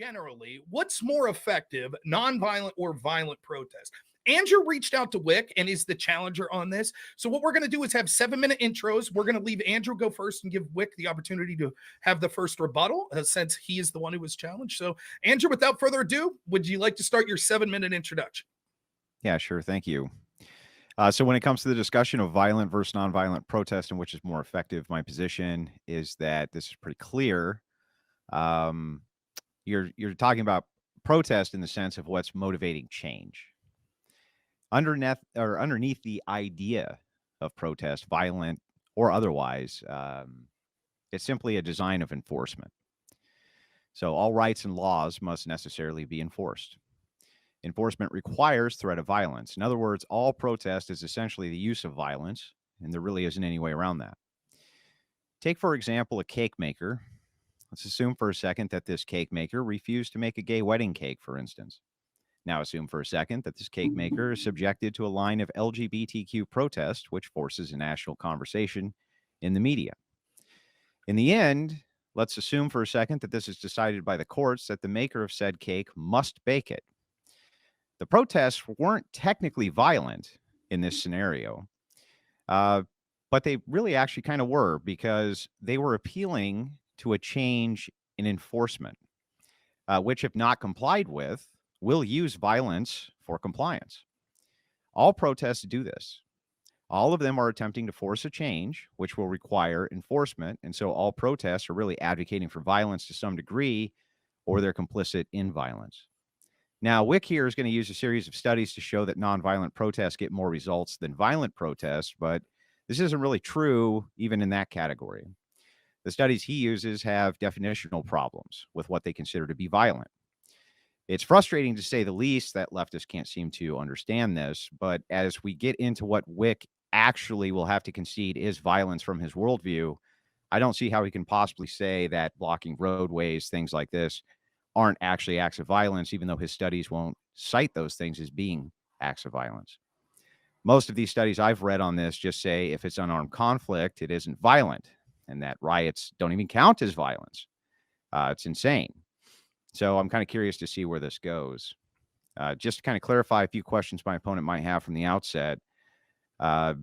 generally, what's more effective, nonviolent or violent protest? Andrew reached out to Wick and is the challenger on this. So what we're going to do is have 7-minute intros. We're going to leave Andrew go first and give Wick the opportunity to have the first rebuttal since he is the one who was challenged. So Andrew, without further ado, would you like to start your 7-minute introduction? Yeah, sure. Thank you. So when it comes to the discussion of violent versus nonviolent protest and which is more effective, my position is that this is pretty clear. You're talking about protest in the sense of what's motivating change. Underneath the idea of protest, violent or otherwise, it's simply a design of enforcement. So all rights and laws must necessarily be enforced. Enforcement requires threat of violence. In other words, all protest is essentially the use of violence, and there really isn't any way around that. Take, for example, a cake maker. Let's assume for a second that this cake maker refused to make a gay wedding cake, for instance. Now assume for a second that this cake maker is subjected to a line of LGBTQ protest, which forces a national conversation in the media. In the end, let's assume for a second that this is decided by the courts that the maker of said cake must bake it. The protests weren't technically violent in this scenario, but they really actually kind of were because they were appealing to a change in enforcement, which, if not complied with, will use violence for compliance. All protests do this. All of them are attempting to force a change, which will require enforcement. And so all protests are really advocating for violence to some degree, or they're complicit in violence. Now, Wick here is going to use a series of studies to show that nonviolent protests get more results than violent protests, but this isn't really true even in that category. The studies he uses have definitional problems with what they consider to be violent. It's frustrating to say the least that leftists can't seem to understand this, but as we get into what Wick actually will have to concede is violence from his worldview, I don't see how he can possibly say that blocking roadways, things like this, aren't actually acts of violence, even though his studies won't cite those things as being acts of violence. Most of these studies I've read on this just say if it's unarmed conflict, it isn't violent, and that riots don't even count as violence. It's insane. So I'm kind of curious to see where this goes. Just to kind of clarify a few questions my opponent might have from the outset, I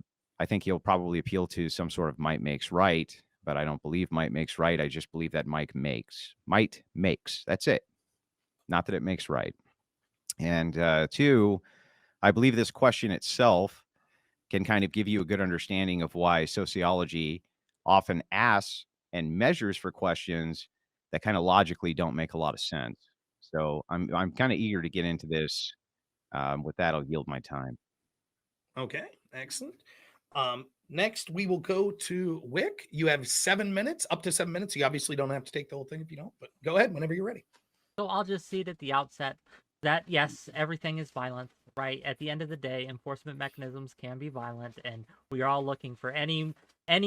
think he'll probably appeal to some sort of might makes right, but I don't believe might makes right. I just believe that might makes. That's it. Not that it makes right. And two, I believe this question itself can kind of give you a good understanding of why sociology often asks and measures for questions that kind of logically don't make a lot of sense. So I'm kind of eager to get into this. With that, I'll yield my time. Okay, excellent. Next, we will go to Wick. You have 7 minutes, up to 7 minutes. You obviously don't have to take the whole thing if you don't, but go ahead whenever you're ready. So I'll just cede at the outset that, yes, everything is violent, right? At the end of the day, enforcement mechanisms can be violent, and we are all looking for any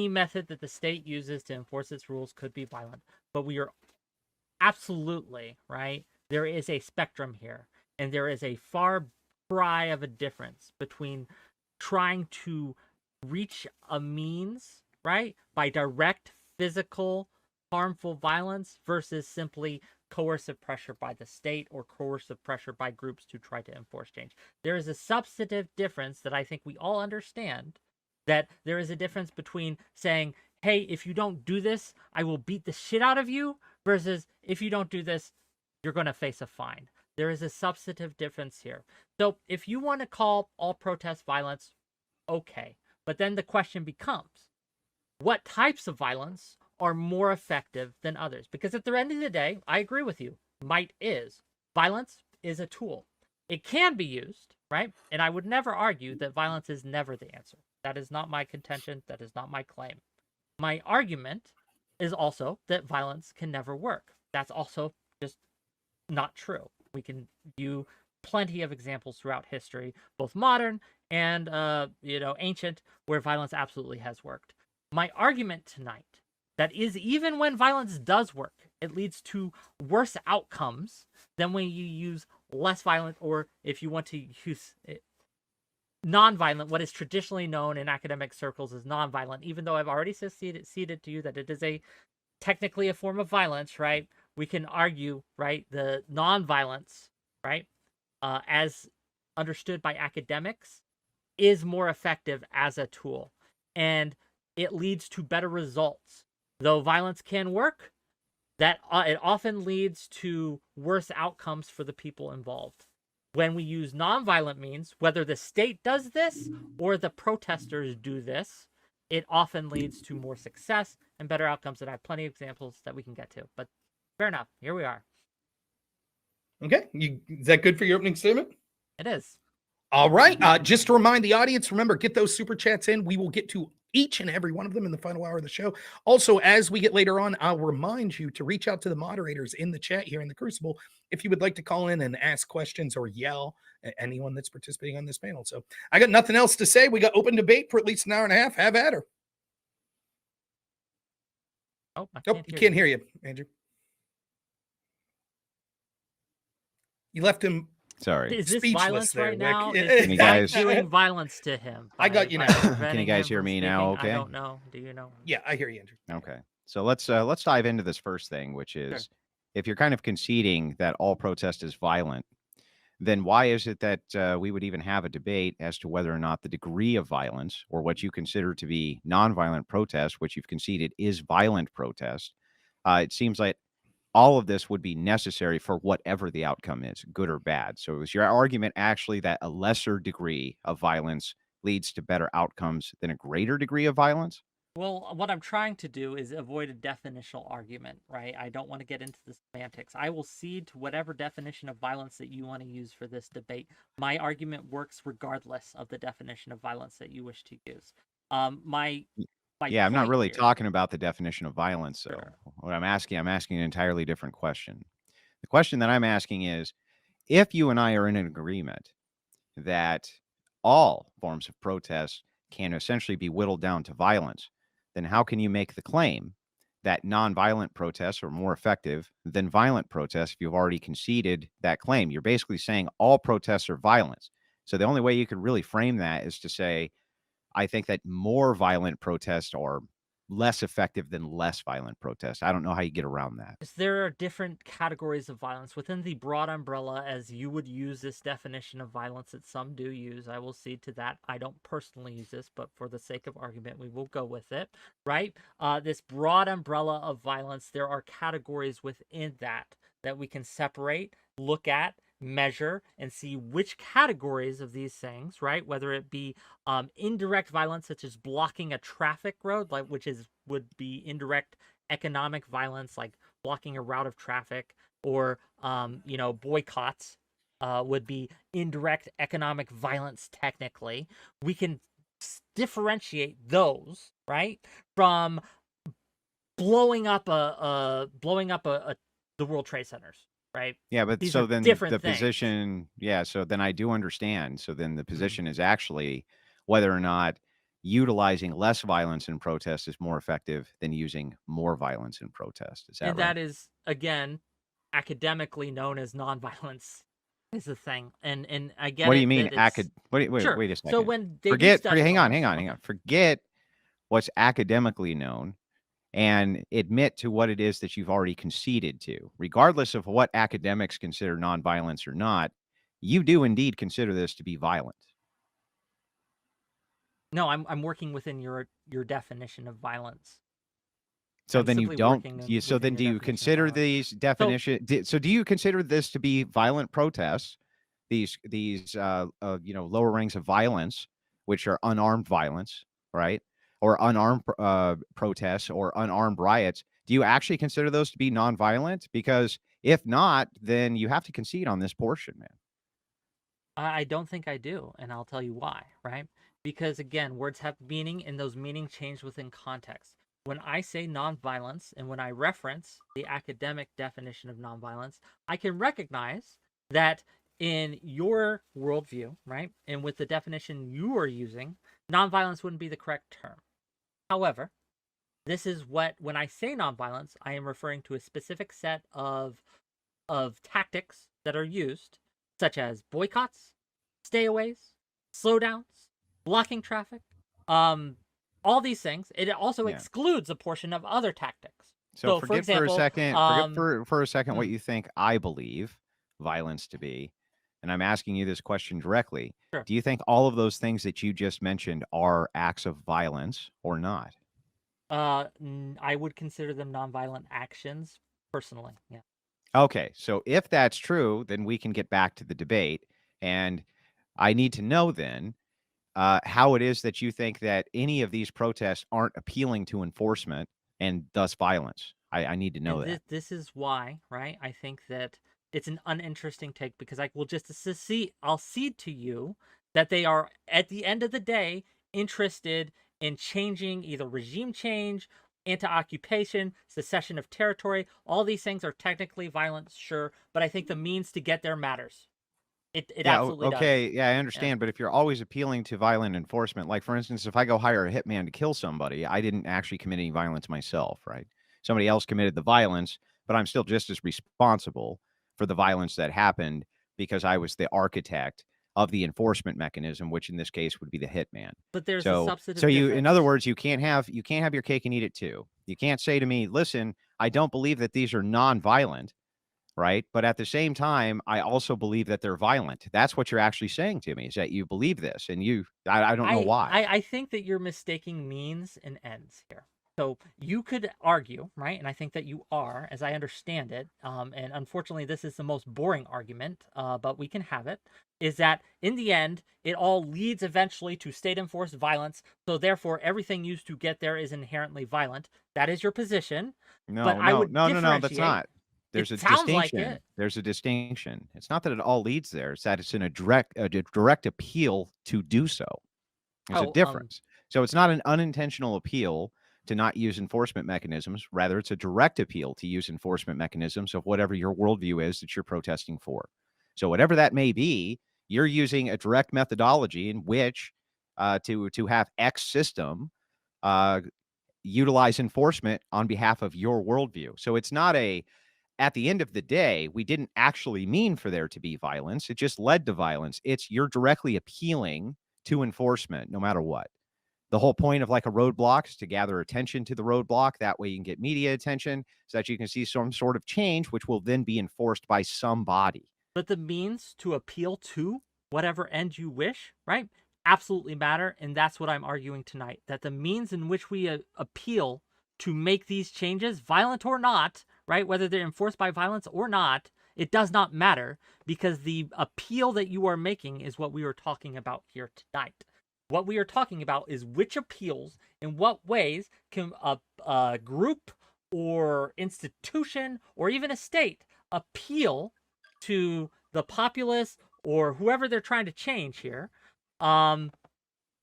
method that the state uses to enforce its rules could be violent. But we are absolutely, right? There is a spectrum here, and there is a far cry of a difference between trying to reach a means, right, by direct physical harmful violence versus simply coercive pressure by the state or coercive pressure by groups to try to enforce change. There is a substantive difference that I think we all understand, that there is a difference between saying, hey, if you don't do this, I will beat the shit out of you, versus if you don't do this, you're going to face a fine. There is a substantive difference here. So if you want to call all protest violence, okay. But then the question becomes, what types of violence are more effective than others? Because at the end of the day, I agree with you. Might is. Violence is a tool. It can be used, right? And I would never argue that violence is never the answer. That is not my contention. That is not my claim. My argument is also that violence can never work. That's also just not true. We can view plenty of examples throughout history, both modern and ancient, where violence absolutely has worked. My argument tonight, that is, even when violence does work, it leads to worse outcomes than when you use less violent, or if you want to use non-violent, what is traditionally known in academic circles as non-violent, even though I've already ceded to you that it is technically a form of violence, right? we can argue, right, the nonviolence, right, as understood by academics, is more effective as a tool, and it leads to better results. Though violence can work, that it often leads to worse outcomes for the people involved. When we use nonviolent means, whether the state does this or the protesters do this, it often leads to more success and better outcomes. And I have plenty of examples that we can get to. But fair enough. Here we are. Okay. Is that good for your opening statement? It is. All right. Just to remind the audience, remember, get those super chats in. We will get to each and every one of them in the final hour of the show. Also, as we get later on, I'll remind you to reach out to the moderators in the chat here in the Crucible if you would like to call in and ask questions or yell at anyone that's participating on this panel. So I got nothing else to say. We got open debate for at least an hour and a half. Have at her. Oh, You can't hear you, Andrew. You left him. Sorry. Is this Speechless violence there, right Wick. now? Can Is you that guys- doing violence to him? I got you by now. preventing Can you guys him hear from me now? speaking? Okay. I don't know. Do you know? Yeah, I hear you, Andrew. Okay. So let's dive into this first thing, which is if you're kind of conceding that all protest is violent, then why is it that we would even have a debate as to whether or not the degree of violence or what you consider to be nonviolent protest, which you've conceded is violent protest? It seems like all of this would be necessary for whatever the outcome is, good or bad. So is your argument actually that a lesser degree of violence leads to better outcomes than a greater degree of violence? Well, what I'm trying to do is avoid a definitional argument, right? I don't want to get into the semantics. I will cede to whatever definition of violence that you want to use for this debate. My argument works regardless of the definition of violence that you wish to use. My Yeah, I'm not point really here- talking about the definition of violence, though. Sure. What I'm asking an entirely different question. The question that I'm asking is, if you and I are in an agreement that all forms of protest can essentially be whittled down to violence, then how can you make the claim that nonviolent protests are more effective than violent protests if you've already conceded that claim? You're basically saying all protests are violence. So the only way you could really frame that is to say, I think that more violent protests are less effective than less violent protests. I don't know how you get around that. There are different categories of violence within the broad umbrella, as you would use this definition of violence that some do use. I will cede to that. I don't personally use this, but for the sake of argument, we will go with it, right? This broad umbrella of violence, there are categories within that we can separate, look at, measure, and see which categories of these things, right? Whether it be indirect violence, such as blocking a traffic road, like would be indirect economic violence, like blocking a route of traffic, or boycotts would be indirect economic violence. Technically, we can differentiate those, right, from blowing up the World Trade Centers, right? Yeah, but These so are then different the things. position, so then I do understand. So then the position is actually whether or not utilizing less violence in protest is more effective than using more violence in protest. Is that And right? that is, again, academically known as nonviolence is the thing. And I get What do it you mean? that it's- Wait Sure. a second. So when they do Forget, studies hang on on. this- okay. Forget what's academically known and admit to what it is that you've already conceded to. Regardless of what academics consider nonviolence or not, you do indeed consider this to be violent. No, I'm working within your definition of violence. So I'm then you simply don't. working So within then, your do you definition of consider violence. these definition? So do you consider this to be violent protests? These lower ranks of violence, which are unarmed violence, right? Or unarmed protests or unarmed riots. Do you actually consider those to be nonviolent? Because if not, then you have to concede on this portion, man. I don't think I do, and I'll tell you why, right? Because again, words have meaning, and those meanings change within context. When I say nonviolence, and when I reference the academic definition of nonviolence, I can recognize that in your worldview, right, and with the definition you are using, nonviolence wouldn't be the correct term. However, this is when I say nonviolence, I am referring to a specific set of tactics that are used, such as boycotts, stayaways, slowdowns, blocking traffic, all these things. It also excludes a portion of other tactics. So, for forget for a example, second, for a second what hmm, you think I believe violence to be, and I'm asking you this question directly. sure. Do you think all of those things that you just mentioned are acts of violence or not? I would consider them nonviolent actions personally. Yeah. Okay, so if that's true, then we can get back to the debate, and I need to know then how it is that you think that any of these protests aren't appealing to enforcement and thus violence. I need to know And that. this is why, right? I think that it's an uninteresting take because I will just see I'll cede to you that they are at the end of the day interested in changing either regime change, anti-occupation, secession of territory. All these things are technically violent, sure, but I think the means to get there matters. It Yeah, absolutely does. okay, yeah, I Yeah. understand, but if you're always appealing to violent enforcement, like, for instance, if I go hire a hitman to kill somebody, I didn't actually commit any violence myself, right? Somebody else committed the violence, but I'm still just as responsible for the violence that happened because I was the architect of the enforcement mechanism, which in this case would be the hitman. But there's a So substantive you, in other difference. words, you can't have your cake and eat it too. You can't say to me, "Listen, I don't believe that these are non-violent." Right? But at the same time, I also believe that they're violent. That's what you're actually saying to me is that you believe this and I don't know why. I think that you're mistaking means and ends here. So you could argue, right? And I think that you are, as I understand it. And unfortunately, this is the most boring argument, but we can have it. Is that in the end, it all leads eventually to state enforced violence. So therefore, everything used to get there is inherently violent. That is your position. But No, I no, would no, no, no, that's differentiate. not. There's It a sounds like distinction. it. There's a distinction. It's not that it all leads there. It's that it's in a direct appeal to do so. There's a Oh, difference. So it's not an unintentional appeal to not use enforcement mechanisms. Rather, it's a direct appeal to use enforcement mechanisms of whatever your worldview is that you're protesting for. So whatever that may be, you're using a direct methodology in which to have X system uh, utilize enforcement on behalf of your worldview. So it's not at the end of the day, we didn't actually mean for there to be violence. It just led to violence. It's you're directly appealing to enforcement no matter what. The whole point of like a roadblock is to gather attention to the roadblock. That way you can get media attention so that you can see some sort of change, which will then be enforced by somebody. but the means to appeal to whatever end you wish, right, absolutely matter. And that's what I'm arguing tonight, that the means in which we appeal to make these changes, violent or not, right, whether they're enforced by violence or not, it does not matter because the appeal that you are making is what we are talking about here tonight. What we are talking about is which appeals, in what ways can a group or institution or even a state appeal to the populace or whoever they're trying to change here, um,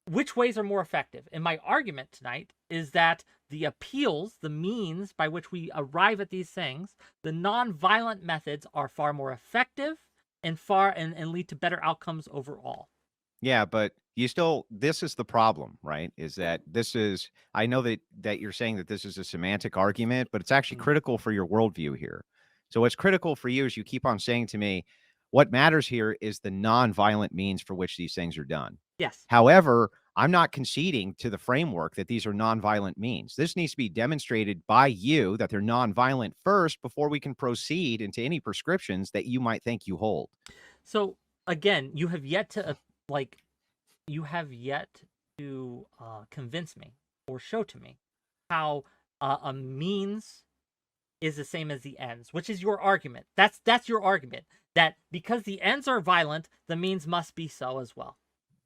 which ways are more effective. And my argument tonight is that the appeals, the means by which we arrive at these things, the non-violent methods are far more effective and and lead to better outcomes overall. Yeah, but this is the problem, right? Is that I know that you're saying that this is a semantic argument, but it's actually Mm. critical for your worldview here. So what's critical for you is you keep on saying to me, what matters here is the non-violent means for which these things are done. Yes. However, I'm not conceding to the framework that these are non-violent means. This needs to be demonstrated by you that they're non-violent first before we can proceed into any prescriptions that you might think you hold. So again, you have yet to like you have yet to convince me or show to me how a means is the same as the ends, which is your argument. That's your argument, that because the ends are violent, the means must be so as well.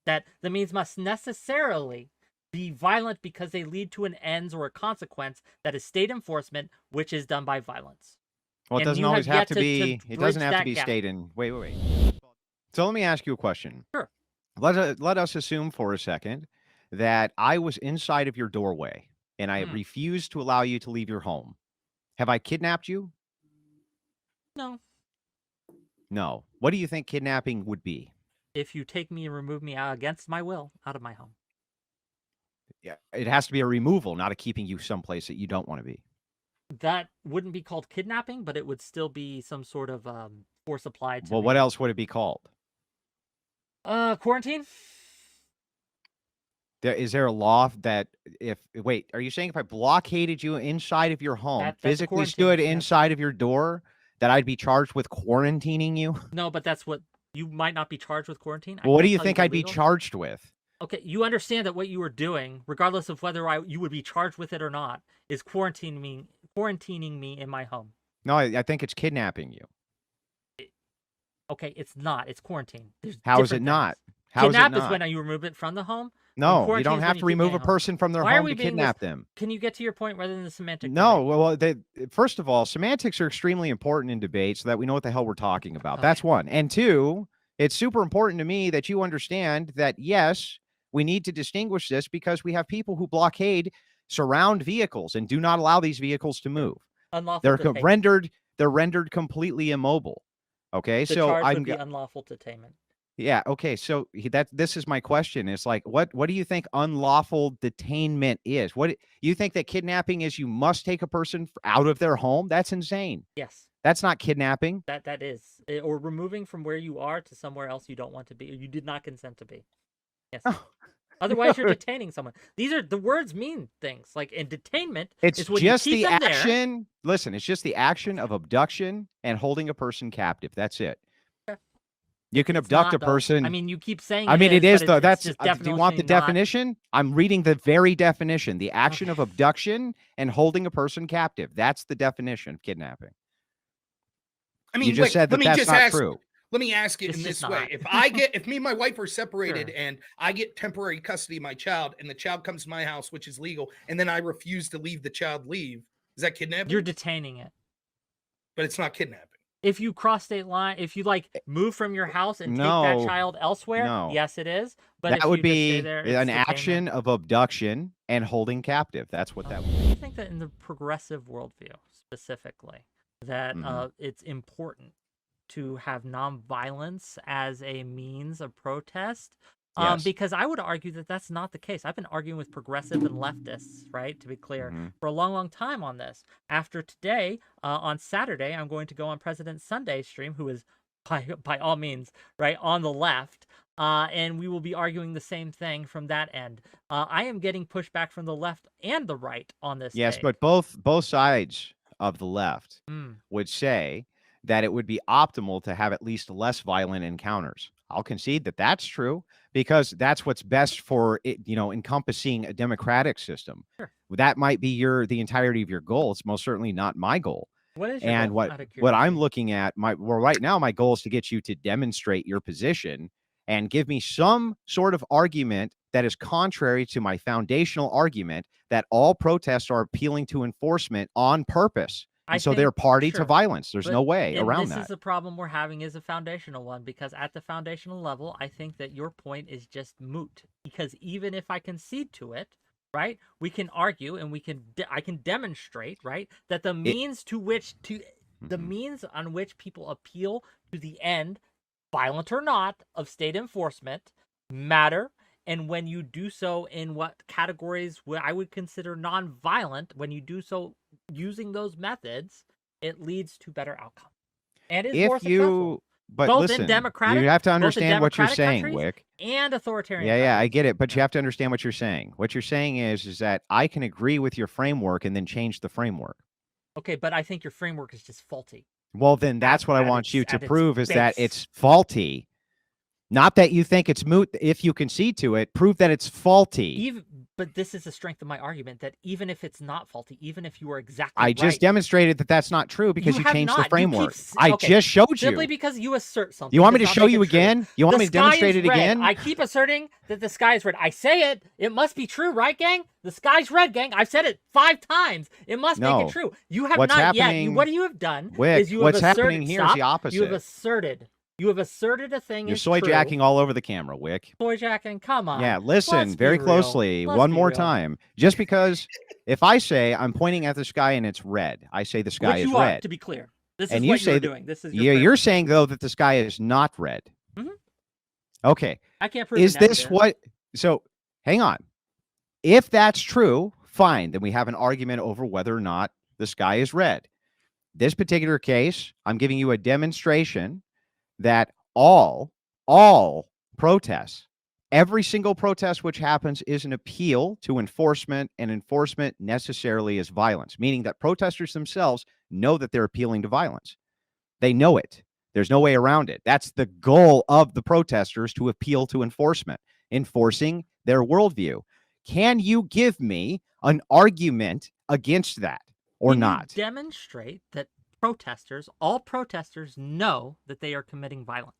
That the means must necessarily be violent because they lead to an ends or a consequence that is state enforcement, which is done by violence. Well, it And doesn't you have always have yet to to be. It doesn't bridge have to that be gap. state in. Wait, wait, wait. So let me ask you a question. Sure. Let us assume for a second that I was inside of your doorway and I Hmm. refused to allow you to leave your home. Have I kidnapped you? No. No. What do you think kidnapping would be? If you take me and remove me against my will out of my home. Yeah, it has to be a removal, not a keeping you someplace that you don't want to be. That wouldn't be called kidnapping, but it would still be some sort of force applied to Well, what me. else would it be called? Quarantine? Is there a law that wait, are you saying if I blockaded you inside of your home, That's a physically quarantine stood offense. inside of your door, that I'd be charged with quarantining you? No, but that's what you might not be charged with quarantine. Well, what do can't you tell think the I'd be legal- charged with? Okay, you understand that what you were doing, regardless of whether you would be charged with it or not, is quarantining me in my home. No, I think it's kidnapping you. Okay, it's not. It's quarantine. There's How is it different not? things. How is it Kidnap is not? when you remove it from the home. No, you quarantine don't is have when to you keep remove it a at home. person from their Why are home we to being kidnap them. Can you get to your point rather than the semantic? No, well, first of all, semantics are extremely important in debate so that we know what the hell we're talking about. Okay. That's one. And two, it's super important to me that you understand that, yes, we need to distinguish this because we have people who blockade, surround vehicles, and do not allow these vehicles to move. Unlawful They're rendered completely immobile. Okay, the so charge would be unlawful detainment. Yeah. Okay. So this is my question. It's like, what do you think unlawful detainment is? What you think that kidnapping is? You must take a person out of their home. That's insane. Yes. That's not kidnapping. That is, or removing from where you are to somewhere else you don't want to be, or you did not consent to be. Yes. Oh. Otherwise, you're detaining someone. These are the words mean things like in detainment. It's is when just you keep the them action. There. Listen, it's just the action of abduction and holding a person captive. That's it. You can abduct a person. I mean, you keep saying. I mean, it is though. That's. Just Do you want the definition? I'm reading the very definition. The action of abduction and holding a person captive. That's the definition of kidnapping. I mean, you just said that that's not true. Let me ask it in this way: if me and my wife are separated and I get temporary custody of my child, and the child comes to my house, which is legal, and then I refuse to leave the child, is that kidnapping? You're detaining it, but it's not kidnapping. If you cross state line, if you move from your house and take that child elsewhere, yes, it is. But that would be an action of abduction and holding captive. That's what that would be. I think that in the progressive worldview specifically, that it's important to have nonviolence as a means of protest. Because I would argue that that's not the case. I've been arguing with progressive and leftists, right, to be clear, for a long, long time on this. After today, on Saturday, I'm going to go on President Sunday's stream, who is, by all means, right, on the left, and we will be arguing the same thing from that end. I am getting pushback from the left and the right on this. Yes, but both sides of the left would say that it would be optimal to have at least less violent encounters. I'll concede that that's true because that's what's best for it, encompassing a democratic system. Sure. That might be the entirety of your goal. It's most certainly not my goal. What is your goal? What I'm looking at, right now, my goal is to get you to demonstrate your position and give me some sort of argument that is contrary to my foundational argument that all protests are appealing to enforcement on purpose. And so they're party to violence. There's no way around that. This is the problem we're having is a foundational one, because at the foundational level, I think that your point is just moot. Because even if I concede to it, right, we can argue and I can demonstrate, right, that the means the means on which people appeal to the end, violent or not, of state enforcement matter. And when you do so in what categories where I would consider nonviolent, when you do so using those methods, it leads to better outcomes. And it's more successful. But both listen, in democratic, you have to understand what you're saying, Wick. And authoritarian. Yeah, I get it. But you have to understand what you're saying. What you're saying is that I can agree with your framework and then change the framework. Okay, but I think your framework is just faulty. Well, then that's what I want you to prove is that it's faulty. Not that you think it's moot. If you concede to it, prove that it's faulty. But this is the strength of my argument, that even if it's not faulty, even if you are exactly I just demonstrated that that's not true because you changed the framework. I just showed you. Simply because you assert something. You want me to show you again? You want me to demonstrate it again? I keep asserting that the sky is red. I say it. It must be true, right, gang? The sky's red, gang. I've said it 5 times. It must make it true. You have not yet. What you have done is you have asserted. What's happening here is the opposite. You have asserted. You have asserted a thing. You're soy jacking all over the camera, Wick. Soy jacking, come on. Yeah, listen very closely one more time. Just because if I say I'm pointing at the sky and it's red, I say the sky is red. To be clear, this is what you're doing. This is you're saying though that the sky is not red. Okay. I can't prove. Is this what? So hang on. If that's true, fine. Then we have an argument over whether or not the sky is red. This particular case, I'm giving you a demonstration that all protests Every single protest which happens is an appeal to enforcement, and enforcement necessarily is violence, meaning that protesters themselves know that they're appealing to violence. They know it. There's no way around it. That's the goal of the protesters, to appeal to enforcement, enforcing their worldview. Can you give me an argument against that or Can not? you demonstrate that all protesters know that they are committing violence?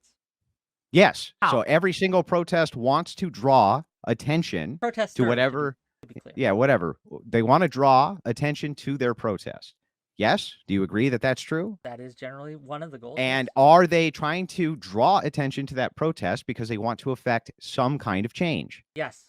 Yes. How? So every single protest wants to draw attention Protester, to whatever. to be clear. Yeah, whatever. They want to draw attention to their protest. Yes? Do you agree that that's true? That is generally one of the goals. And yes. are they trying to draw attention to that protest because they want to affect some kind of change? Yes.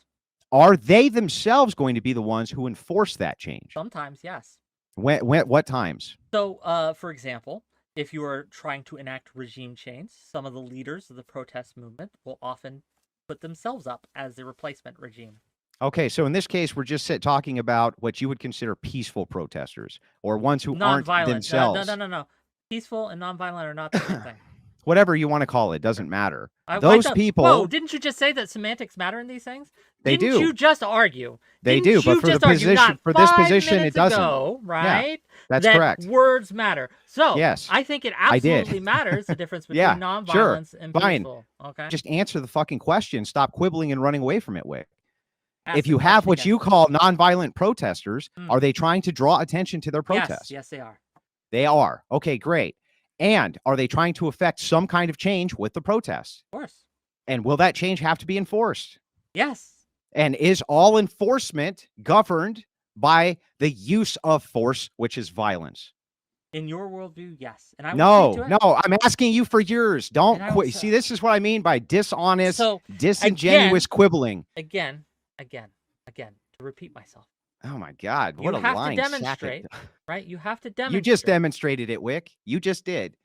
Are they themselves going to be the ones who enforce that change? Sometimes, yes. What times? So, for example, if you are trying to enact regime change, some of the leaders of the protest movement will often put themselves up as the replacement regime. Okay, so in this case, we're just talking about what you would consider peaceful protesters, or ones who aren't themselves. No. Peaceful and nonviolent are not the same thing. Whatever you want to call it, doesn't matter. People. Whoa, didn't you just say that semantics matter in these things? They didn't do. You just argue? They didn't do, but for the position, for this position, it doesn't. Ago, right? Yeah, that's that correct. Words matter. So yes, I think it absolutely matters the difference between nonviolence and peaceful. Okay. Just answer the fucking question. Stop quibbling and running away from it, Wick. Ask if you have what you call nonviolent protesters, are they trying to draw attention to their protest? Yes, they are. They are. Okay, great. And are they trying to affect some kind of change with the protest? Of course. And will that change have to be enforced? Yes. And is all enforcement governed by the use of force, which is violence? In your worldview, yes. And I'm asking you for yours. Don't quit. See, this is what I mean by dishonest, disingenuous quibbling. Again, to repeat myself. Oh my God! What a lying sack! You have to demonstrate, right? You have to demonstrate. You just demonstrated it, Wick. You just did.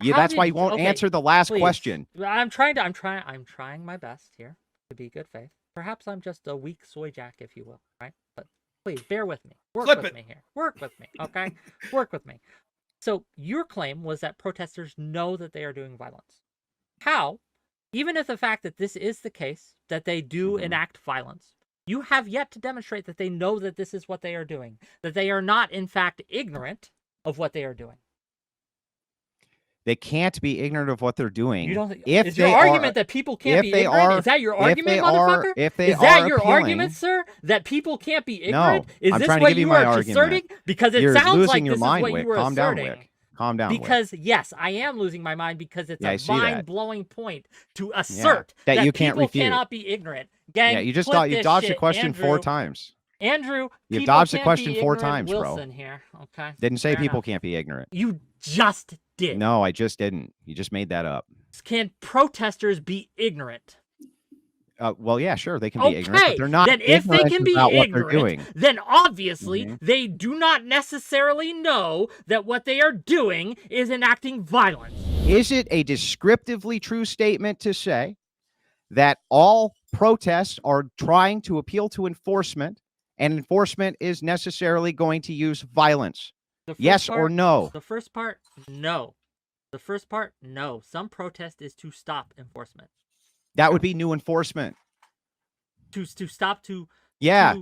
That's why you won't answer the last question. I'm trying my best here to be good faith. Perhaps I'm just a weak soy jack, if you will, right? But please bear with me. Work with me here. Work with me, okay? Work with me. So your claim was that protesters know that they are doing violence. How? Even if the fact that this is the case, that they do enact violence, you have yet to demonstrate that they know that this is what they are doing, that they are not, in fact, ignorant of what they are doing. They can't be ignorant of what they're doing. Is your argument that people can't be ignorant? Is that your argument, motherfucker? Is that your argument, sir? That people can't be ignorant? No, is this what you are asserting? Because it sounds like this is what you were asserting. Calm down, because Wick. Yes, I am losing my mind because it's a mind-blowing point to assert that you can't people refute. Cannot be ignorant. Gang, you just you dodged the question Andrew, 4 times. Andrew, you dodged the question 4 times, Wilson here. Okay. Didn't say people can't be ignorant. You just did. No, I just didn't. You just made that up. Can protesters be ignorant? Well, yeah, sure, they can be ignorant, but they're not. Then if they can be ignorant, then obviously they do not necessarily know that what they are doing is enacting violence. Is it a descriptively true statement to say that all protests are trying to appeal to enforcement, and enforcement is necessarily going to use violence? Yes or no? The first part, no. The first part, no. Some protest is to stop enforcement. That would be new enforcement. To stop to... Yeah.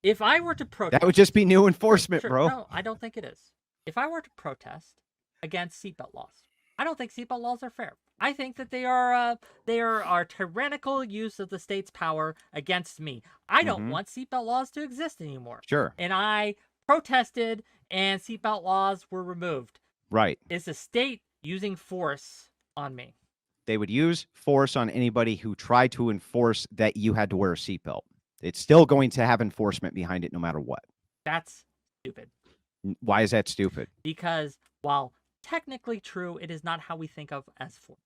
If I were to protest... That would just be new enforcement, bro. No, I don't think it is. If I were to protest against seatbelt laws, I don't think seatbelt laws are fair. I think that they are tyrannical use of the state's power against me. I don't want seatbelt laws to exist anymore. Sure. And I protested, and seatbelt laws were removed. Right. Is the state using force on me? They would use force on anybody who tried to enforce that you had to wear a seatbelt. It's still going to have enforcement behind it no matter what. That's stupid. Why is that stupid? Because while technically true, it is not how we think of as force.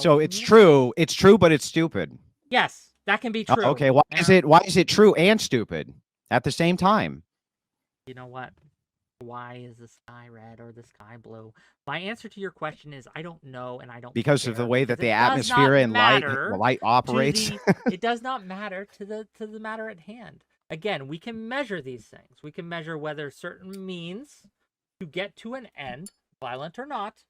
So it's true. It's true, but it's stupid. Yes, that can be true. Okay, why is it true and stupid at the same time? You know what? Why is the sky red or the sky blue? My answer to your question is I don't know, and I don't because of the way that the atmosphere and light operates. It does not matter to the matter at hand. Again, we can measure these things. We can measure whether certain means to get to an end, violent or not,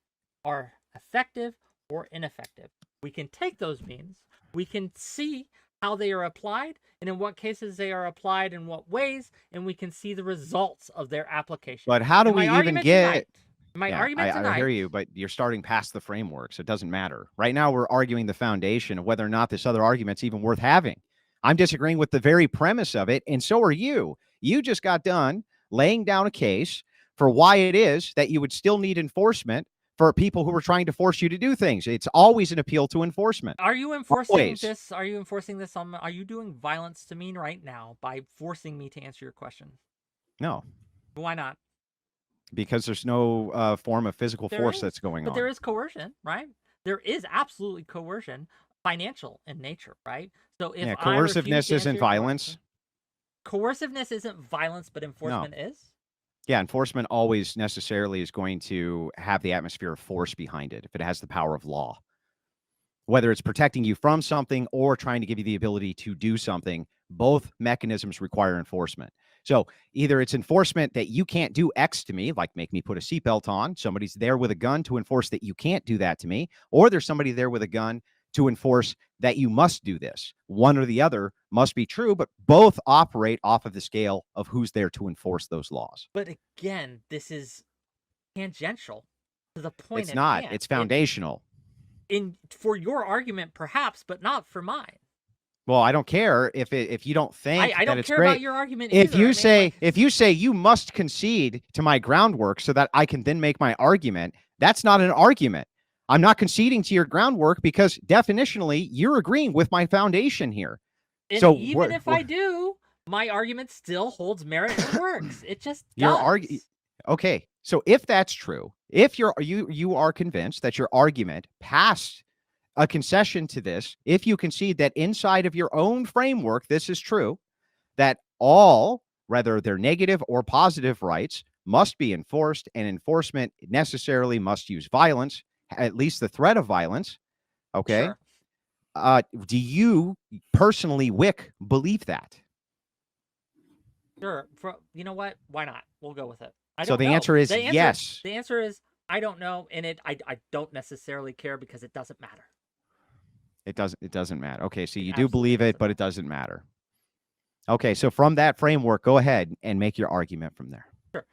are effective or ineffective. We can take those means. We can see how they are applied and in what cases they are applied in what ways, and we can see the results of their application. But how do And we my even argument get? tonight, my Yeah, argument I tonight, hear you, but you're starting past the framework, so it doesn't matter. Right now, we're arguing the foundation of whether or not this other argument's even worth having. I'm disagreeing with the very premise of it, and so are you. You just got done laying down a case for why it is that you would still need enforcement for people who are trying to force you to do things. It's always an appeal to enforcement. are you enforcing Always. this? Are you enforcing this on? Are you doing violence to me right now by forcing me to answer your question? No, Why not? because there's no form of physical There force is, that's going but on. there is coercion, right? There is absolutely coercion, financial in nature, right? So if Yeah, I refuse coerciveness to answer isn't your violence. coerciveness isn't violence, but No. enforcement is. Yeah, enforcement always necessarily is going to have the atmosphere of force behind it if it has the power of law. Whether it's protecting you from something or trying to give you the ability to do something, both mechanisms require enforcement. So either it's enforcement that you can't do X to me, like make me put a seatbelt on, somebody's there with a gun to enforce that you can't do that to me, or there's somebody there with a gun to enforce that you must do this. One or the other must be true, but both operate off of the scale of who's there to enforce those laws. But again, this is tangential to the point It's at not. hand. It's foundational. For your argument, perhaps, but not for mine. Well, I don't care if you don't think I that don't it's care great. about your argument If either. you I mean, say like, if you say you must concede to my groundwork so that I can then make my argument, that's not an argument. I'm not conceding to your groundwork because definitionally you're agreeing with my foundation here. and So even if I do, my argument still holds merit and works. It just Your does. Okay, so if that's true, if you are convinced that your argument passed a concession to this, if you concede that inside of your own framework this is true, that all, whether they're negative or positive rights, must be enforced, and enforcement necessarily must use violence, at least the threat of violence. Okay. Sure. Do you personally, Wick, believe that? Sure. You know what? Why not? We'll go with it. So the answer is yes. The answer is I don't know, and I don't necessarily care because it doesn't matter. It doesn't matter. Okay, so you It do absolutely believe it, doesn't but it doesn't matter. Okay, so from that framework, go ahead and make your argument from there. Sure.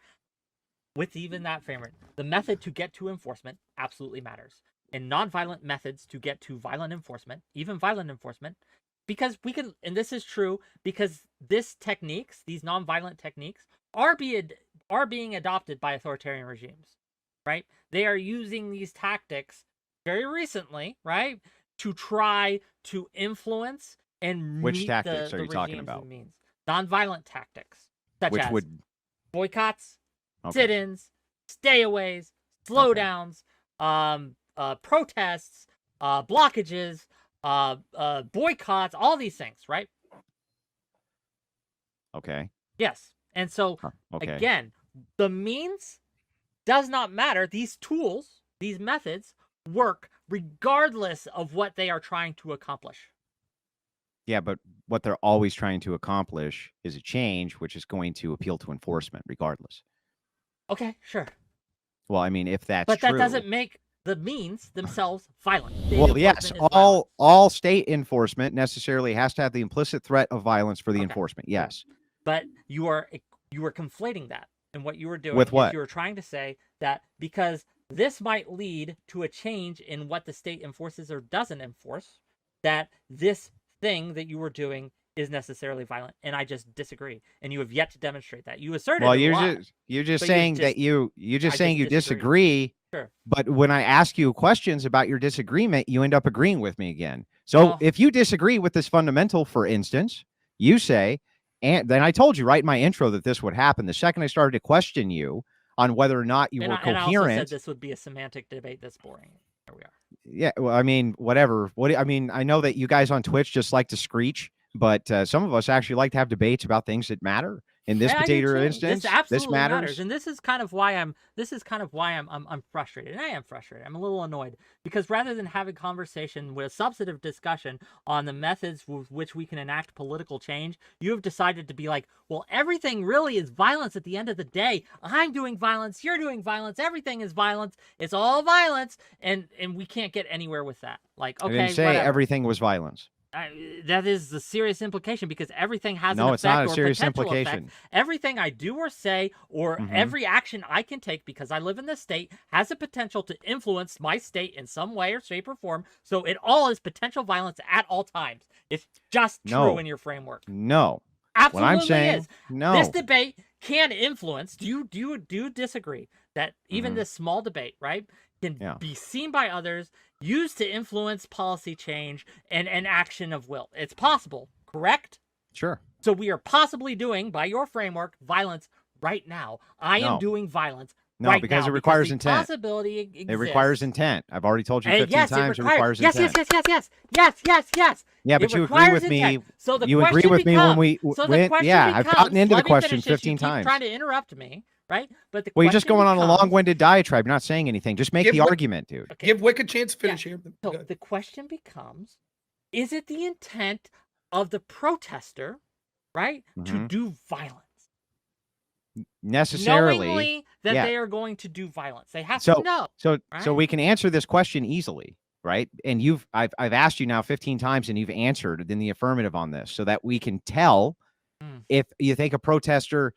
With even that framework, the method to get to enforcement absolutely matters. And nonviolent methods to get to violent enforcement, even violent enforcement, because we can, and this is true because these nonviolent techniques are being adopted by authoritarian regimes, right? They are using these tactics very recently, right, to try to influence and Which meet tactics the are you talking regime's about? means. Nonviolent tactics, such Which as would boycotts, okay. sit-ins, stayaways, slowdowns, protests, blockages, boycotts, all these things, right? Okay. Yes. And so, Okay. again, the means does not matter. These tools, these methods work regardless of what they are trying to accomplish. Yeah, but what they're always trying to accomplish is a change, which is going to appeal to enforcement regardless. Okay, sure. Well, I mean, if that's But true. that doesn't make the means themselves violent. State Well, yes, enforcement is violent. all state enforcement necessarily has to have the implicit threat of violence for the Okay. enforcement. Yes. But you are conflating that. And what you were doing With is what? you were trying to say that because this might lead to a change in what the state enforces or doesn't enforce, that this thing that you were doing is necessarily violent. And I just disagree. And you have yet to demonstrate that. You asserted Well, it a lot. you're just but saying that I you disagree. disagree. Sure. But when I ask you questions about your disagreement, you end up agreeing with me again. So Well- if you disagree with this fundamental, for instance, you say, and then I told you right in my intro that this would happen. The second I started to question you on whether or not you were And I also coherent. said this would be a semantic debate that's boring. Here we are. Yeah, well, I mean, whatever. I mean, I know that you guys on Twitch just like to screech, but some of us actually like to have debates about things that matter. In this Yeah, I do particular too. instance, this absolutely matters. and this is kind of why I'm frustrated, and I am frustrated. I'm a little annoyed because rather than having conversation with a substantive discussion on the methods with which we can enact political change, you have decided to be like, well, everything really is violence at the end of the day. I'm doing violence, you're doing violence, everything is violence, it's all violence, and we can't get anywhere with that. Like, okay, I didn't say whatever. everything was violence. That is the serious implication, because everything has No, an it's not effect a or serious potential implication. effect. Everything I do or say, or Mhm. every action I can take because I live in this state, has a potential to influence my state in some way or shape or form. So it all is potential violence at all times. It's just true No. in your framework. No. What I'm Absolutely saying, is. This no. debate can influence. Do you disagree that even Mhm. this small debate, right, can Yeah. be seen by others, used to influence policy change and action of will? It's possible, correct? Sure. So we are possibly doing, by your framework, violence right now. I am No. doing violence No, right because now it requires the intent. possibility exists. It requires intent. I've already told you 15 Yes, times it it requires yes, intent. yes. Yeah, It but you agree requires with me. intent. So the You agree question with me when becomes. we So the when, question yeah, I've gotten becomes. into the Let me question finish this. 15 You keep times. trying to interrupt me, right? But the Well, you're question just going on a becomes. long-winded diatribe. You're not saying anything. Just make Give the Wick- argument, dude. Okay. Give Wick a chance to finish here. So Go ahead. the question becomes: is it the intent of the protester, right, to Mhm. do violence? Necessarily. Knowingly that yeah. they are going to do violence. They have So to know. so right? we can answer this question easily, right? And I've asked you now 15 times and you've answered in the affirmative on this, so that we can tell if you think a protester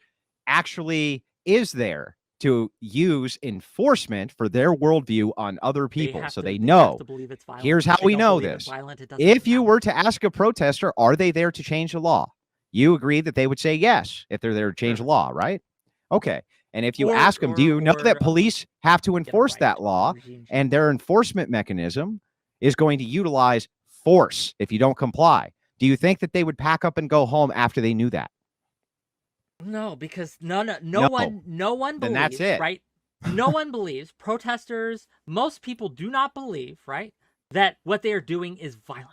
actually is there to use enforcement for their worldview on other people, so they know. Have to believe it's violent. Here's If how they we don't know believe it's this. violent, it doesn't If you count. were to ask a protester, are they there to change the law? You agree that they would say yes if they're there to change Sure. the law, right? Okay. And if you Or- ask them, do you know or, that police have to get it enforce right. that law, Regime change. and their enforcement mechanism is going to utilize force if you don't comply? Do you think that they would pack up and go home after they knew that? No, because no No. one Then believes, that's it. right? No one believes. Protesters, most people do not believe, right, that what they are doing is violent.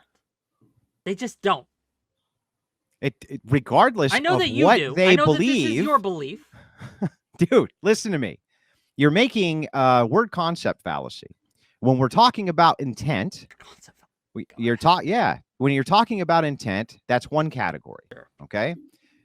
They just don't. Regardless I know of that you what do. they I know believe, that this is your belief. Dude, listen to me. You're making word concept fallacy. When we're talking about intent, when you're talking about intent, that's one category. Sure. Okay.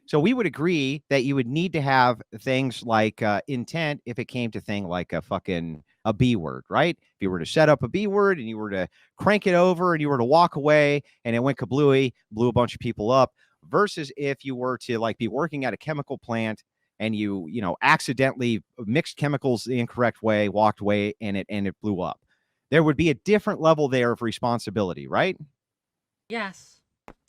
So we would agree that you would need to have things like intent if it came to thing like a B word, right? If you were to set up a B word and you were to crank it over and you were to walk away and it went kablooey, blew a bunch of people up, versus if you were to like be working at a chemical plant and you accidentally mixed chemicals the incorrect way, walked away, and it blew up. There would be a different level there of responsibility, right? Yes.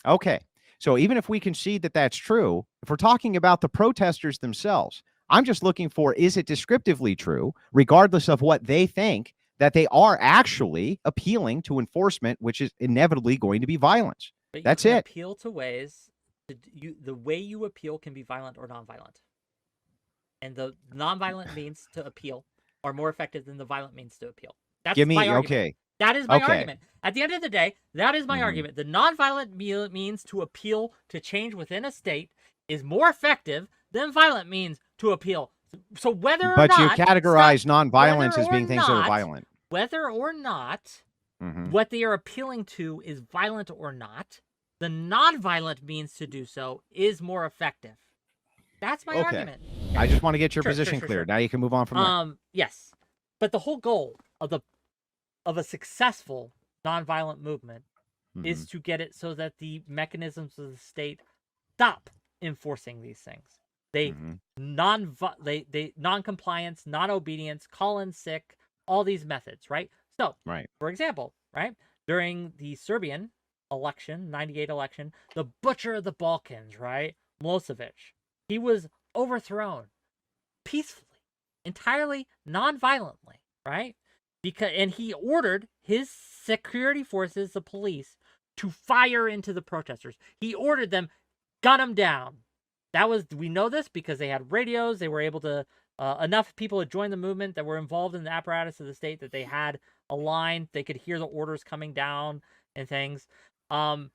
Okay. So even if we concede that that's true, if we're talking about the protesters themselves, I'm just looking for, is it descriptively true, regardless of what they think, that they are actually appealing to enforcement, which is inevitably going to be violence? But That's you can it. appeal to ways. The way you appeal can be violent or nonviolent. And the nonviolent means to appeal are more effective than the violent means to appeal. That's my argument. Okay. That is my Okay. argument. At the end of the day, that is my argument. The nonviolent means to appeal to change within a state is more effective than violent means to appeal. So whether or But not you categorize stop, nonviolence whether as being or things that are not- violent. Whether or not what they are appealing to is violent or not, the nonviolent means to do so is more effective. That's my argument. I just want to get your Sure, position sure. clear. Now you can move on from there. Yes, but the whole goal of a successful nonviolent movement is to get it so that the mechanisms of the state stop enforcing these things. They non-compliance, non-obedience, call in sick, all these methods, right? So, for example, right, during the Serbian election, 98 election, the butcher of the Balkans, right, Milosevic, he was overthrown peacefully, entirely non-violently, right? And he ordered his security forces, the police, to fire into the protesters. He ordered them, gun them down. We know this because they had radios. They were able to, enough people had joined the movement that were involved in the apparatus of the state that they had a line. They could hear the orders coming down and things. The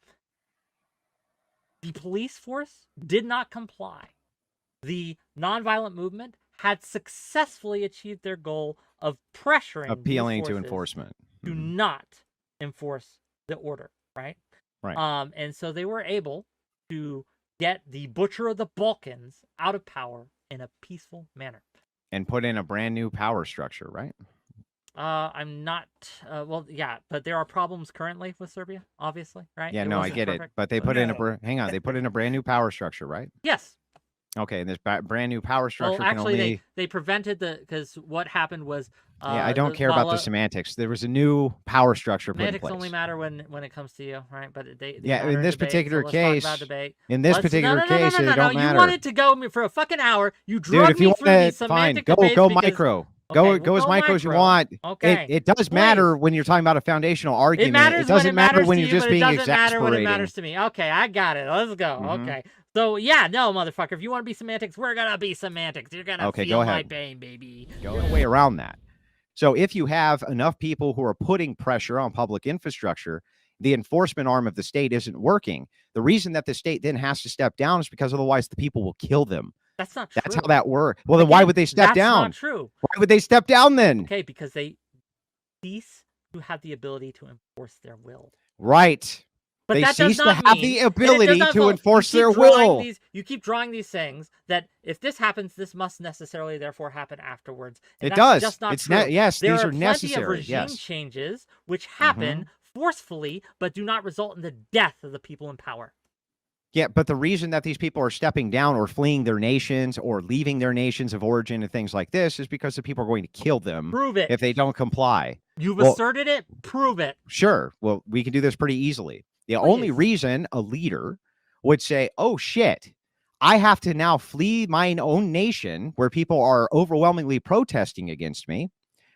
police force did not comply. The nonviolent movement had successfully achieved their goal of pressuring appealing to enforcement to not enforce the order, right? And so they were able to get the butcher of the Balkans out of power in a peaceful manner and put in a brand new power structure, right? I'm not. Well, yeah, but there are problems currently with Serbia, obviously, right? Yeah, It no, I wasn't get it. perfect. But they put in No. hang on, they put in a brand new power structure, right? Yes. Okay, and this brand new power Well, structure can actually, only. they prevented because what happened was Yeah, I don't care about the semantics. There was a new power structure put in semantics only place. matter when it comes to you, right? But they Yeah, matter in this debate, particular so let's talk about case, debate. in this No, particular case, they no. don't You matter. wanted to go for a fucking hour. You Dude, drug if you me want through these to, fine, semantic go debates because micro. okay, Go we'll as micro as you micro. want. Okay, It does please. matter when you're talking about a foundational It argument. matters It doesn't when it matter matters when to you're you, just but it being doesn't matter when it exasperating. matters to me. Okay, I got it. Let's go. Mhm. Okay. So yeah, no, motherfucker. If you want to be semantics, we're gonna be semantics. You're gonna Okay, feel go my ahead. pain, baby. Go way around that. So if you have enough people who are putting pressure on public infrastructure, the enforcement arm of the state isn't working. The reason that the state then has to step down is because otherwise the people will kill them. That's not true. That's how that works. Well, then why would they step down? That's not true. Why would they step down then? Okay, because they cease to have the ability to enforce their will. Right. But they that cease does not to have mean, the ability to enforce their will. You keep drawing these things that if this happens, this must necessarily therefore happen afterwards. And It that's does. Just not It's true. yes, there these are are plenty necessary. of regime Yes. changes which happen forcefully, but do not result in the death of the people in power. Yeah, but the reason that these people are stepping down or fleeing their nations or leaving their nations of origin and things like this is because the people are going to kill them. Prove it. If they don't comply. You've asserted it. Prove it. Sure. Well, we can do this pretty easily. The Please. only reason a leader would say, oh, shit, I have to now flee my own nation where people are overwhelmingly protesting against me,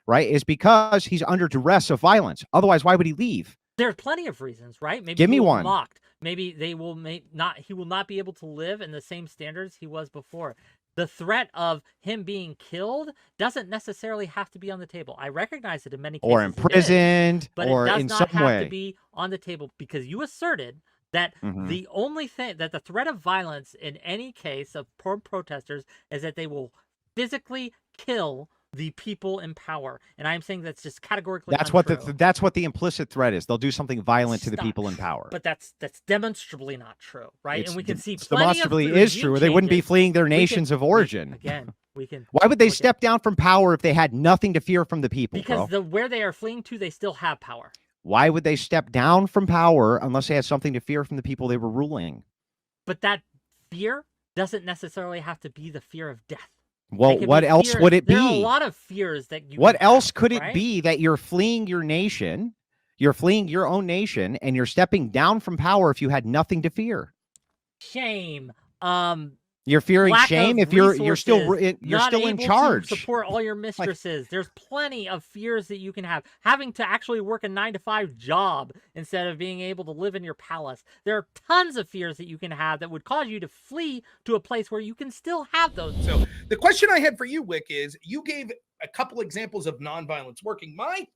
right, is because he's under duress of violence. Otherwise, why would he leave? There are plenty of reasons, right? Maybe Give me one. Mocked. Maybe they will not. He will not be able to live in the same standards he was before. The threat of him being killed doesn't necessarily have to be on the table. I recognize it in many cases, or imprisoned, but or it does in not some have way to be on the table because you asserted that the only thing that the threat of violence in any case of protesters is that they will physically kill the people in power, and I'm saying that's just categorically untrue. That's what the implicit threat is. They'll do something violent to the people in power. But that's demonstrably not true, right? And we can see demonstrably is true, or they wouldn't be fleeing their nations of origin. We can. Why would they step down from power if they had nothing to fear from the people? Because where they are fleeing to, they still have power. Why would they step down from power unless they had something to fear from the people they were ruling? But that fear doesn't necessarily have to be the fear of death. Well, what else would it be? There are a lot of fears that you. What else could it be that you're fleeing your nation, you're fleeing your own nation, and you're stepping down from power if you had nothing to fear? Shame. You're fearing shame if you're still in charge. To support all your mistresses. There's plenty of fears that you can have. Having to actually work a 9-to-5 job instead of being able to live in your palace. There are tons of fears that you can have that would cause you to flee to a place where you can still have those. So the question I had for you, Wick, is you gave a couple examples of nonviolence working. My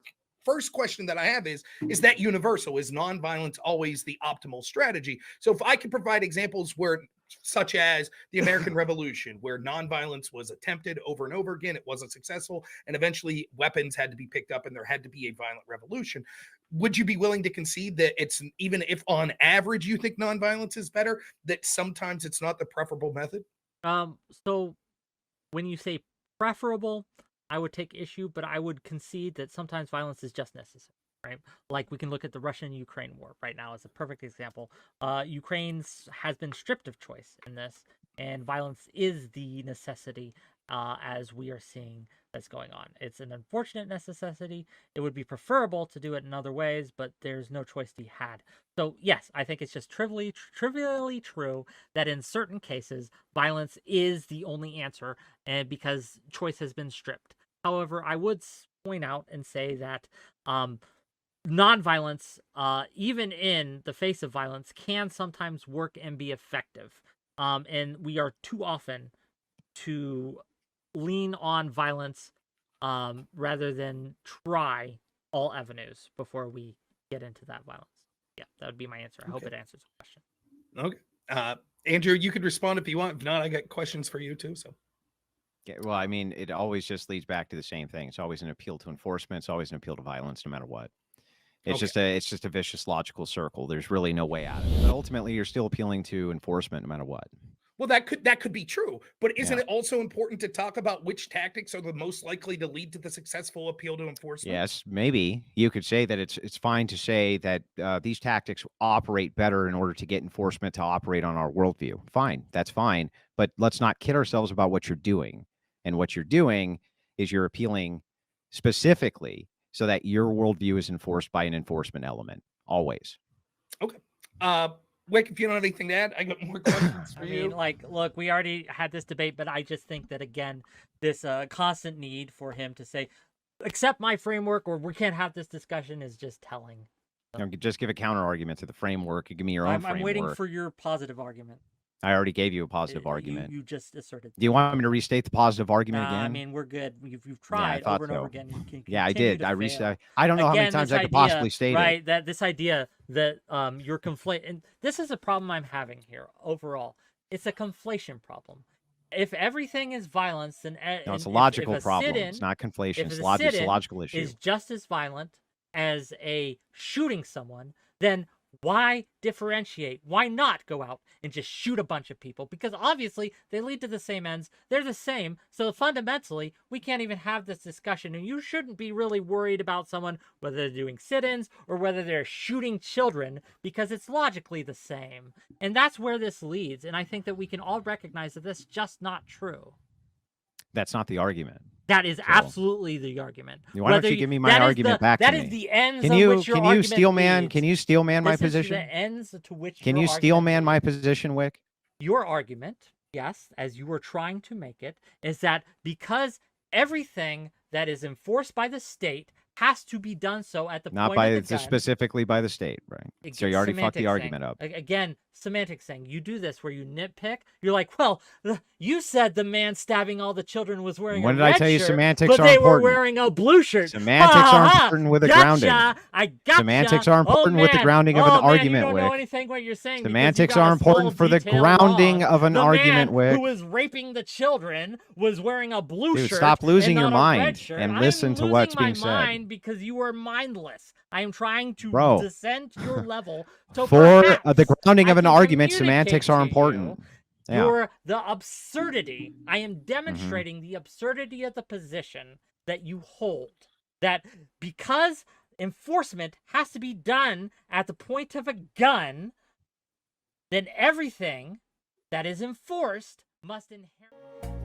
first question that I have is that universal? Is nonviolence always the optimal strategy? So if I could provide examples where, such as the American Revolution, where nonviolence was attempted over and over again, it wasn't successful, and eventually weapons had to be picked up and there had to be a violent revolution. Would you be willing to concede that it's, even if on average you think nonviolence is better, that sometimes it's not the preferable method? So when you say preferable, I would take issue, but I would concede that sometimes violence is just necessary, right? Like we can look at the Russian-Ukraine war right now as a perfect example. Ukraine has been stripped of choice in this, and violence is the necessity as we are seeing that's going on. It's an unfortunate necessity. It would be preferable to do it in other ways, but there's no choice to be had. So yes, I think it's just trivially true that in certain cases, violence is the only answer, and because choice has been stripped. However, I would point out and say that nonviolence, even in the face of violence, can sometimes work and be effective. And we are too often to lean on violence rather than try all avenues before we get into that violence. Yeah, that would be my answer. I hope it answers the question. Okay. Andrew, you could respond if you want. If not, I got questions for you too. So. Yeah, well, I mean, it always just leads back to the same thing. It's always an appeal to enforcement. It's always an appeal to violence, no matter what. It's just a vicious logical circle. There's really no way out of it. But ultimately, you're still appealing to enforcement, no matter what. Well, that could be true, but isn't Yeah. it also important to talk about which tactics are the most likely to lead to the successful appeal to enforcement? Yes, maybe you could say that it's fine to say that these tactics operate better in order to get enforcement to operate on our worldview. Fine, that's fine, but let's not kid ourselves about what you're doing. And what you're doing is you're appealing specifically so that your worldview is enforced by an enforcement element always. Okay. Wick, if you don't have anything to add, I got more questions for I you. mean, like, look, we already had this debate, but I just think that, again, this constant need for him to say, accept my framework or we can't have this discussion is just telling. Just give a counter argument to the framework. Give me your own framework. I'm waiting for your positive argument. I already gave you a positive argument. You just asserted. Do you want me to restate the positive argument again? I mean, we're good. You've tried over and over again. You can Yeah, I continue did. to I fail. I don't know how many Again, times this I could idea, possibly state right, it. that this idea that you're conflating, and this is a problem I'm having here overall. It's a conflation problem. If everything is violence, then No, it's a if logical a problem. sit-in- It's not conflation. if It's a a sit-in logical issue. is just as violent as a shooting someone, then why differentiate? Why not go out and just shoot a bunch of people? Because obviously they lead to the same ends. They're the same. So fundamentally, we can't even have this discussion. And you shouldn't be really worried about someone, whether they're doing sit-ins or whether they're shooting children, because it's logically the same. And that's where this leads. And I think that we can all recognize that that's just not true. That's not the argument. That is absolutely the argument. Why don't you give me my argument back to That me? is the ends Can of you which your can you argument steel man? leads. Can you steel man my This is position? the ends to which Can your you steel argument man my leads. position, Wick? Your argument, yes, as you were trying to make it, is that because everything that is enforced by the state has to be done so at the Not point by of the gun. specifically by the state, right? So you already fucked the argument up. Again, semantic saying. You do this where you nitpick. You're like, well, you said the man stabbing all the children was wearing When a did I red tell you shirt, semantics but are they were important? wearing a blue shirt. Semantics Ha, are ha, ha. important with the Gotcha. grounding. I gotcha. Semantics are important oh, with the man. grounding of oh, an man, argument, you don't know Wick. anything what you're saying. because you Semantics got are a important full for the detailed grounding log. of an the argument, man Wick. who was raping the children was wearing a blue Dude, shirt. stop losing and your not a red mind shirt. and listen to what's being I'm losing my said. mind because you are mindless. I am trying to Bro. descend to your level. So For perhaps the grounding of I an can argument, communicate semantics are to important. you Yeah. the absurdity. I am demonstrating the absurdity of the position that you hold. That because enforcement has to be done at the point of a gun, then everything that is enforced must inherently...